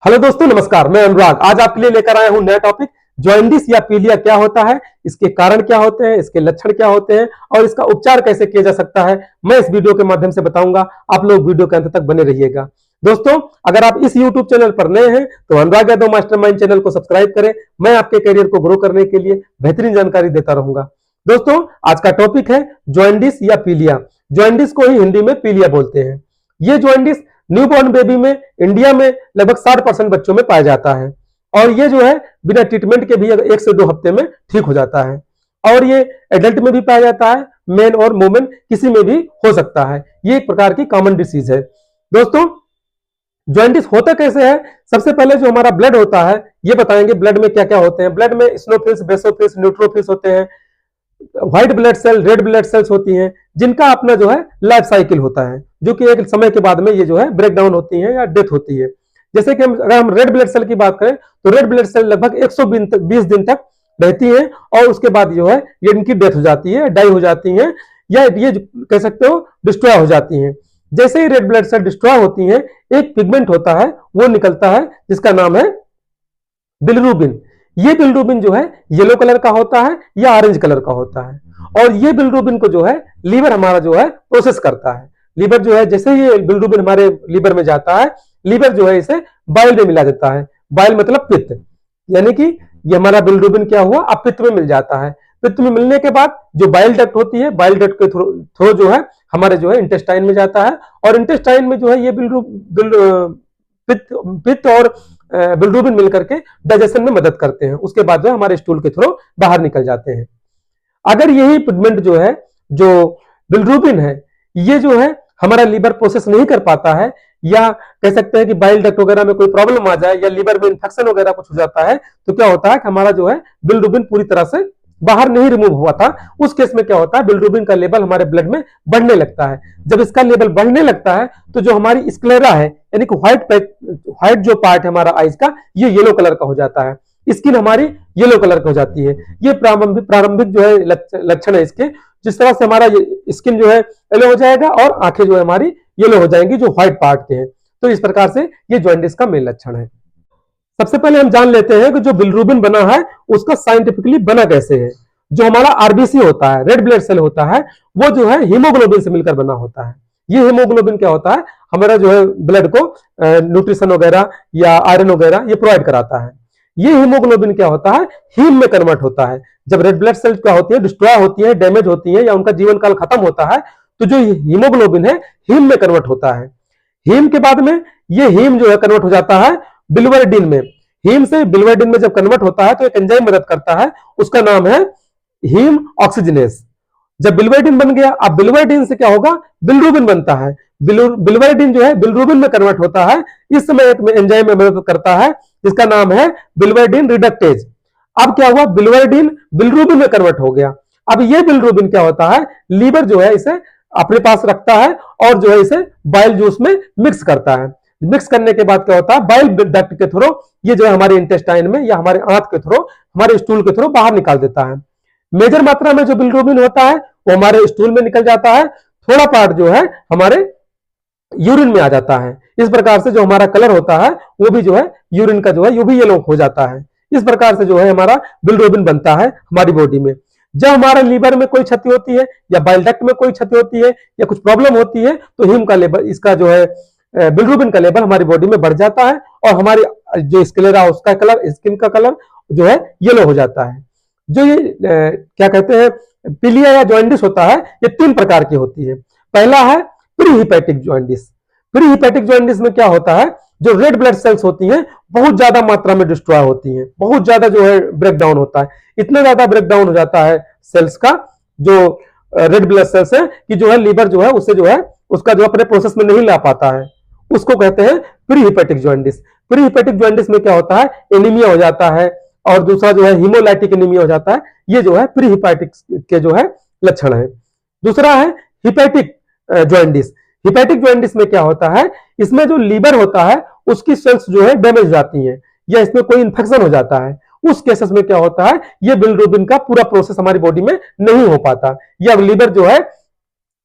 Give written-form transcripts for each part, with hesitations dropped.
Hello दोस्तों, नमस्कार। मैं अनुराग आज आपके लिए लेकर आया हूं नया टॉपिक। जॉइंडिस या पीलिया क्या होता है, इसके कारण क्या होते हैं, इसके लक्षण क्या होते हैं और इसका उपचार कैसे किया जा सकता है, मैं इस वीडियो के माध्यम से बताऊंगा। आप लोग वीडियो के अंत तक बने रहिएगा। दोस्तों, अगर आप इस यूट्यूब चैनल पर नए हैं तो अनुराग यादव मास्टरमाइंड चैनल को सब्सक्राइब करें। मैं आपके करियर को ग्रो करने के लिए बेहतरीन जानकारी देता रहूंगा। दोस्तों, आज का टॉपिक है जॉइंडिस या पीलिया। जॉइंडिस को ही हिंदी में पीलिया बोलते हैं। ये जॉइंडिस न्यूबॉर्न बेबी में इंडिया में लगभग 60% बच्चों में पाया जाता है और ये जो है बिना ट्रीटमेंट के भी 1 से 2 हफ्ते में ठीक हो जाता है। और ये एडल्ट में भी पाया जाता है, मेन और वुमेन किसी में भी हो सकता है। ये एक प्रकार की कॉमन डिसीज है। दोस्तों, जॉइंडिस होता कैसे है, सबसे पहले जो हमारा ब्लड होता है ये बताएंगे। ब्लड में क्या क्या होते हैं। ब्लड में इसिनोफिल्स, बेसोफिल्स, न्यूट्रोफिल्स होते हैं। White blood cell, red blood cells होती हैं, जिनका अपना जो है लाइफ साइकिल होता है, जो कि एक समय के बाद में ये जो है ब्रेक डाउन होती है या डेथ होती है। जैसे कि अगर हम रेड ब्लड सेल की बात करें तो रेड ब्लड सेल लगभग 120 दिन तक रहती है और उसके बाद जो है ये इनकी डेथ हो जाती है, डाई हो जाती है, या ये कह सकते हो डिस्ट्रॉय हो जाती है। जैसे ही रेड ब्लड सेल डिस्ट्रॉय होती है, एक पिगमेंट होता है वो निकलता है जिसका नाम है बिलिरुबिन। ये बिलिरुबिन जो है येलो कलर का होता है या ऑरेंज कलर का होता है और ये बिलिरुबिन को जो है लीवर हमारा जो है प्रोसेस करता है। लीवर जो है जैसे ये बिलिरुबिन हमारे लीवर में जाता है, लीवर जो है इसे बाइल में मिला देता है। बाइल मतलब पित्त, यानी कि ये हमारा बिलिरुबिन क्या हुआ, अब पित्त में मिल जाता है। पित्त में मिलने के बाद जो बाइल डक्ट होती है, बाइल डक्ट के थ्रू जो है हमारे जो है इंटेस्टाइन में जाता है और इंटेस्टाइन में जो है ये पित्त और बिलिरुबिन मिलकर के डाइजेशन में मदद करते हैं। उसके बाद जो हमारे स्टूल के थ्रू बाहर निकल जाते हैं। अगर यही पिगमेंट जो है, जो बिलिरुबिन है, ये जो है हमारा लीवर प्रोसेस नहीं कर पाता है, या कह सकते हैं कि बाइल डक्ट वगैरह में कोई प्रॉब्लम आ जाए या लीवर में इंफेक्शन वगैरह कुछ हो जाता है, तो क्या होता है कि हमारा जो है बिलिरुबिन पूरी तरह से बाहर नहीं रिमूव हुआ था। उस केस में क्या होता है, बिलिरुबिन का लेवल हमारे ब्लड में बढ़ने लगता है। जब इसका लेवल बढ़ने लगता है तो जो हमारी स्क्लेरा है, यानी कि व्हाइट जो पार्ट है हमारा आइज का, ये येलो कलर का हो जाता है। स्किन हमारी येलो कलर की हो जाती है। ये प्रारंभिक जो है लक्षण है इसके। जिस तरह से हमारा स्किन जो है येलो हो जाएगा और आंखें जो है हमारी येलो हो जाएंगी, जो व्हाइट पार्ट के हैं। तो इस प्रकार से ये जॉइंडिस का मेन लक्षण है। सबसे पहले हम जान लेते हैं कि जो बिलिरुबिन बना है उसका साइंटिफिकली बना कैसे है। जो हमारा आरबीसी होता है, रेड ब्लड सेल होता है, वो जो है हीमोग्लोबिन से मिलकर बना होता है। ये हीमोग्लोबिन क्या होता है, हमारा जो है ब्लड को न्यूट्रिशन वगैरह या आयरन वगैरह ये प्रोवाइड कराता है। ये हीमोग्लोबिन क्या होता है, हीम में कन्वर्ट होता है। जब रेड ब्लड सेल क्या होती है, डिस्ट्रॉय होती है, डैमेज होती है या उनका जीवन काल खत्म होता है, तो जो हीमोग्लोबिन है हीम में कन्वर्ट होता है। हीम के बाद में ये हीम जो है कन्वर्ट हो जाता है बिलिवर्डिन में। हीम से बिलिवर्डिन में जब कन्वर्ट होता है तो एक एंजाइम मदद करता है, उसका नाम है हीम ऑक्सीजनेस। जब बिलिवर्डिन बन गया, अब बिलिवर्डिन से क्या होगा, बिलिरुबिन बनता है। बिलिवर्डिन जो है बिलिरुबिन में कन्वर्ट होता है। इस समय एक एंजाइम में मदद करता है जिसका नाम है बिलिवर्डिन रिडक्टेज। अब क्या हुआ, बिलिवर्डिन बिलिरुबिन में कन्वर्ट हो गया। अब ये बिलिरुबिन क्या होता है, लीवर जो है इसे अपने पास रखता है और जो है इसे बाइल जूस में मिक्स करता है। मिक्स करने के बाद क्या होता है, बाइल डक्ट के थ्रू ये जो है हमारे इंटेस्टाइन में या हमारे आंत के थ्रू, हमारे स्टूल के थ्रू बाहर निकाल देता है। मेजर मात्रा में जो बिलिरुबिन होता है वो हमारे स्टूल में निकल जाता है। थोड़ा पार्ट जो है हमारे यूरिन में आ जाता है। इस प्रकार से जो हमारा कलर होता है वो भी जो है यूरिन का जो है, वो भी येलो हो जाता है। इस प्रकार से जो है हमारा बिलिरुबिन बनता है हमारी बॉडी में। जब हमारे लीवर में कोई क्षति होती है या बाइल डक्ट में कोई क्षति होती है या कुछ प्रॉब्लम होती है, तो हीम का लेवल, इसका जो है बिलिरुबिन का लेवल हमारी बॉडी में बढ़ जाता है और हमारी जो स्क्लेरा उसका कलर, स्किन का कलर जो है येलो हो जाता है। जो ये क्या कहते हैं पीलिया या जॉइंडिस होता है, ये 3 प्रकार की होती है। पहला है pre hepatic jaundice. Pre hepatic jaundice में क्या होता है, जो रेड ब्लड सेल्स होती हैं बहुत ज्यादा मात्रा में डिस्ट्रॉय होती हैं, बहुत ज्यादा जो है ब्रेक डाउन होता है। इतना ज्यादा ब्रेक डाउन हो जाता है सेल्स का, जो रेड ब्लड सेल्स है, कि जो है लीवर जो है उसे जो है उसका जो अपने प्रोसेस में नहीं ला पाता है। उसको कहते हैं pre hepatic jaundice. Pre hepatic jaundice में क्या होता है, एनीमिया हो जाता है और दूसरा जो है हीमोलाइटिक एनीमिया हो जाता है। ये जो है प्री हिपैटिक के जो है लक्षण है। दूसरा है हिपैटिक जॉइंडिस। हिपैटिक जॉइंडिस में क्या होता है, इसमें जो लीवर होता है उसकी सेल्स जो है डैमेज हो जाती हैं या इसमें कोई इंफेक्शन हो जाता है। उस केसेस में क्या होता है, ये बिलिरुबिन का पूरा प्रोसेस हमारी बॉडी में नहीं हो पाता, या लीवर जो है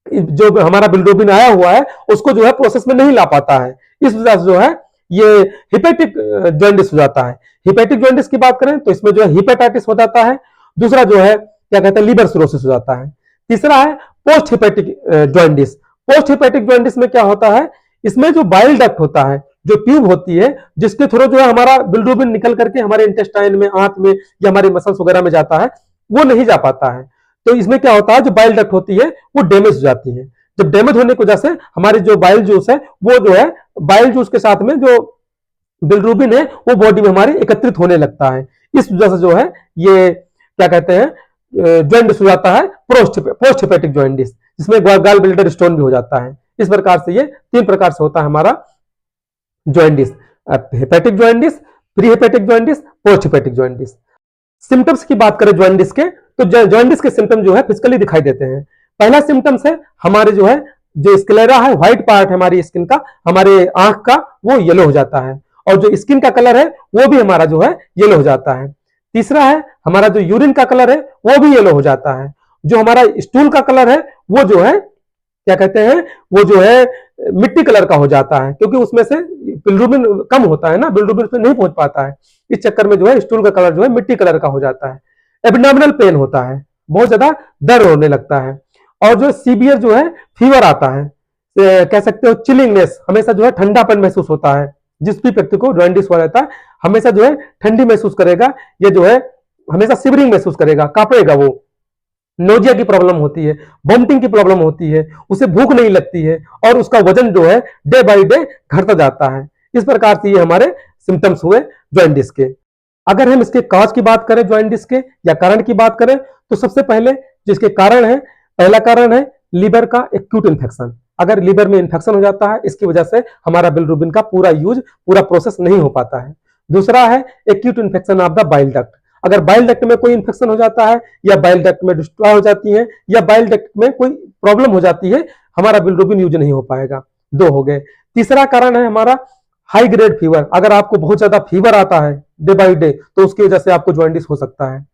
जो हमारा बिलिरुबिन आया हुआ है उसको जो है प्रोसेस में नहीं ला पाता है। इस वजह से जो है ये हिपेटिक जॉन्डिस हो जाता है। हिपेटिक जॉन्डिस की बात करें तो इसमें जो है हिपेटाइटिस हो जाता है। दूसरा जो है क्या कहते हैं लिवर सिरोसिस हो जाता है। तीसरा है post hepatic jaundice. Post hepatic jaundice में क्या होता है, इसमें जो बाइल डक्ट होता है, जो ट्यूब होती है जिसके थ्रू जो है हमारा बिलिरुबिन निकल करके हमारे इंटेस्टाइन में, आंत में या हमारे मसल्स वगैरह में जाता है, वो नहीं जा पाता है। तो इसमें क्या होता है, जो बाइल डक्ट होती है वो डैमेज हो जाती है। जब डैमेज होने की वजह से हमारी जो बाइल जूस है वो जो है बाइल जूस के साथ में जो बिलिरुबिन है वो बॉडी में हमारी एकत्रित होने लगता है। इस वजह से जो है ये क्या कहते हैं जॉन्डिस हो जाता है, पोस्ट हिपेटिक जॉन्डिस, जिसमें गॉल ब्लैडर स्टोन भी हो जाता है। इस प्रकार से ये 3 प्रकार से होता है हमारा jaundice, hepatic jaundice, pre hepatic jaundice, post hepatic jaundice. Symptoms की बात करें जॉन्डिस के, तो जॉन्डिस के सिम्टम जो है फिजिकली दिखाई देते हैं। पहला सिम्टम्स है हमारे जो है जो स्क्लेरा है, व्हाइट पार्ट है हमारी स्किन का, हमारे आंख का, वो येलो हो जाता है, और जो स्किन का कलर है वो भी हमारा जो है येलो हो जाता है। तीसरा है हमारा जो यूरिन का कलर है वो भी येलो हो जाता है। जो हमारा स्टूल का कलर है वो जो है क्या कहते हैं, वो जो है मिट्टी कलर का हो जाता है, क्योंकि उसमें से बिलिरुबिन कम होता है ना, बिलिरुबिन उसमें नहीं पहुंच पाता है। इस चक्कर में जो है स्टूल का कलर जो है मिट्टी कलर का हो जाता है। एब्डोमिनल पेन होता है, बहुत ज्यादा दर्द होने लगता है, और जो सीवियर जो है फीवर आता है, कह सकते हो चिलिंगनेस, हमेशा जो है ठंडापन महसूस होता है। जिस भी व्यक्ति को जॉन्डिस हुआ रहता है हमेशा जो है ठंडी महसूस करेगा, ये जो है हमेशा शिवरिंग महसूस करेगा, कांपेगा वो। नोजिया की प्रॉब्लम होती है, वोमिटिंग की प्रॉब्लम होती है, उसे भूख नहीं लगती है, और उसका वजन जो है डे बाय डे घटता जाता है। इस प्रकार से ये हमारे सिम्टम्स हुए जॉन्डिस के। अगर हम इसके काज की बात करें जॉन्डिस के या कारण की बात करें, तो सबसे पहले जिसके कारण है, पहला कारण है लीवर का एक्यूट इन्फेक्शन। अगर लीवर में इन्फेक्शन हो जाता है, इसकी वजह से हमारा बिलिरुबिन का पूरा प्रोसेस नहीं हो पाता है। दूसरा है acute infection of the bile duct. अगर बाइल डक्ट में कोई इन्फेक्शन हो जाता है, या बाइल डक्ट में डिस्ट्रॉय हो जाती है, या बाइल डक्ट में कोई प्रॉब्लम हो जाती है, हमारा बिलिरुबिन यूज नहीं हो पाएगा। 2 हो गए। तीसरा कारण है हमारा हाई ग्रेड फीवर। अगर आपको बहुत ज्यादा फीवर आता है डे बाय डे, तो उसकी वजह से आपको जॉन्डिस हो सकता है।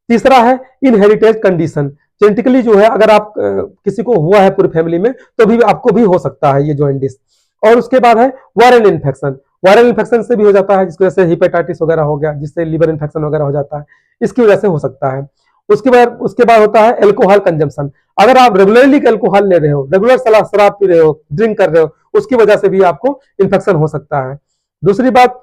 तीसरा है इनहेरिटेड कंडीशन, जेनेटिकली जो है अगर आप किसी को हुआ है पूरी फैमिली में, तो भी आपको भी हो सकता है ये जॉन्डिस। और उसके बाद है वायरल इन्फेक्शन। वायरल इन्फेक्शन से भी हो जाता है, जिसकी वजह से हिपेटाइटिस वगैरह हो गया, जिससे लिवर इन्फेक्शन वगैरह हो जाता है, इसकी वजह से हो सकता है। उसके बाद होता है एल्कोहल कंजम्पशन। अगर आप रेगुलरली एल्कोहल ले रहे हो, रेगुलर शराब पी रहे हो, ड्रिंक कर रहे हो, उसकी वजह से भी आपको इन्फेक्शन हो सकता है। दूसरी बात,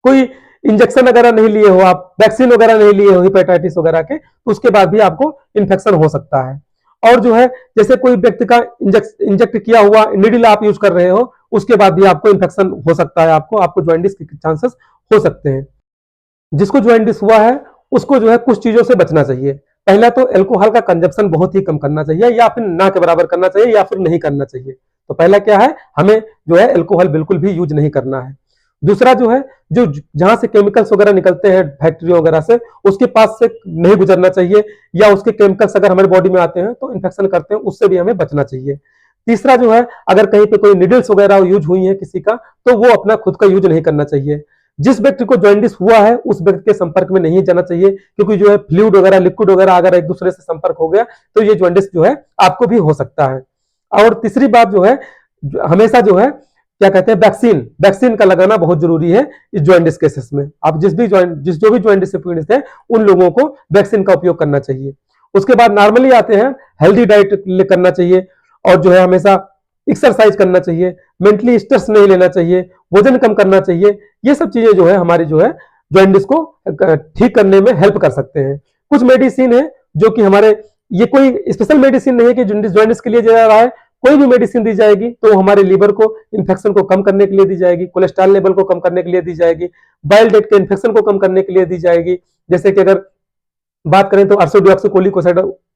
कोई इंजेक्शन वगैरह नहीं लिए हो, आप वैक्सीन वगैरह नहीं लिए हो हिपेटाइटिस वगैरह के, तो उसके बाद भी आपको इन्फेक्शन हो सकता है। और जो है जैसे कोई व्यक्ति का इंजेक्ट किया हुआ निडल आप यूज कर रहे हो, उसके बाद भी आपको इन्फेक्शन हो सकता है, आपको जॉन्डिस के चांसेस हो सकते हैं। जिसको जॉन्डिस हुआ है उसको जो है कुछ चीजों से बचना चाहिए। पहला तो अल्कोहल का कंजप्शन बहुत ही कम करना चाहिए, या फिर ना के बराबर करना चाहिए, या फिर नहीं करना चाहिए। तो पहला क्या है, हमें जो है अल्कोहल बिल्कुल भी यूज नहीं करना है। दूसरा जो है, जो जहां से केमिकल्स वगैरह निकलते हैं फैक्ट्री वगैरह से, उसके पास से नहीं गुजरना चाहिए, या उसके केमिकल्स अगर हमारे बॉडी में आते हैं तो इन्फेक्शन करते हैं, उससे भी हमें बचना चाहिए। तीसरा जो है, अगर कहीं पे कोई निडल्स वगैरह यूज हुई है किसी का, तो वो अपना खुद का यूज नहीं करना चाहिए। जिस व्यक्ति को जॉन्डिस हुआ है उस व्यक्ति के संपर्क में नहीं जाना चाहिए, क्योंकि जो है फ्लूइड वगैरह, लिक्विड वगैरह अगर एक दूसरे से संपर्क हो गया तो ये जॉन्डिस जो है आपको भी हो सकता है। और तीसरी बात जो है, हमेशा जो है क्या कहते हैं, वैक्सीन का लगाना बहुत जरूरी है इस जॉन्डिस केसेस में। आप जो भी जॉन्डिस से पीड़ित है उन लोगों को वैक्सीन का उपयोग करना चाहिए। उसके बाद नॉर्मली आते हैं, हेल्दी डाइट करना चाहिए, और जो है हमेशा एक्सरसाइज करना चाहिए, मेंटली स्ट्रेस नहीं लेना चाहिए, वजन कम करना चाहिए। ये सब चीजें जो है हमारी जो है जॉन्डिस को ठीक करने में हेल्प कर सकते हैं। कुछ मेडिसिन है जो कि हमारे, ये कोई स्पेशल मेडिसिन नहीं है कि जॉन्डिस के लिए दिया जा रहा है, कोई भी मेडिसिन दी जाएगी तो हमारे लीवर को इन्फेक्शन को कम करने के लिए दी जाएगी, कोलेस्ट्रॉल लेवल को कम करने के लिए दी जाएगी, बाइल डक्ट के इन्फेक्शन को कम करने के लिए दी जाएगी। जैसे कि अगर बात करें तो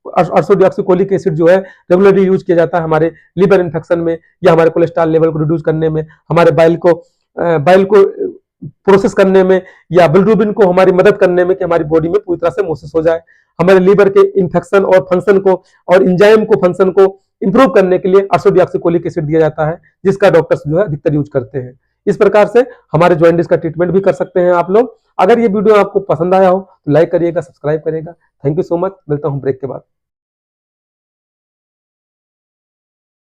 अर्सोडिऑक्सीकोलिक एसिड जो है रेगुलरली यूज किया जाता है हमारे लिवर इन्फेक्शन में, या हमारे कोलेस्ट्रॉल लेवल को रिड्यूस करने में, हमारे बाइल को प्रोसेस करने में, या बिलिरुबिन को हमारी मदद करने में कि हमारी बॉडी में पूरी तरह से मोसेस हो जाए। हमारे लीवर के इन्फेक्शन और फंक्शन को और इंजाइम को फंक्शन को इंप्रूव करने के लिए अर्सोडिऑक्सीकोलिक एसिड दिया जाता है, जिसका डॉक्टर्स जो है अधिकतर यूज करते हैं। इस प्रकार से हमारे जॉन्डिस का ट्रीटमेंट भी कर सकते हैं आप लोग। अगर ये वीडियो आपको पसंद आया हो तो लाइक करिएगा, सब्सक्राइब करिएगा। थैंक यू सो मच, मिलता हूं ब्रेक के बाद।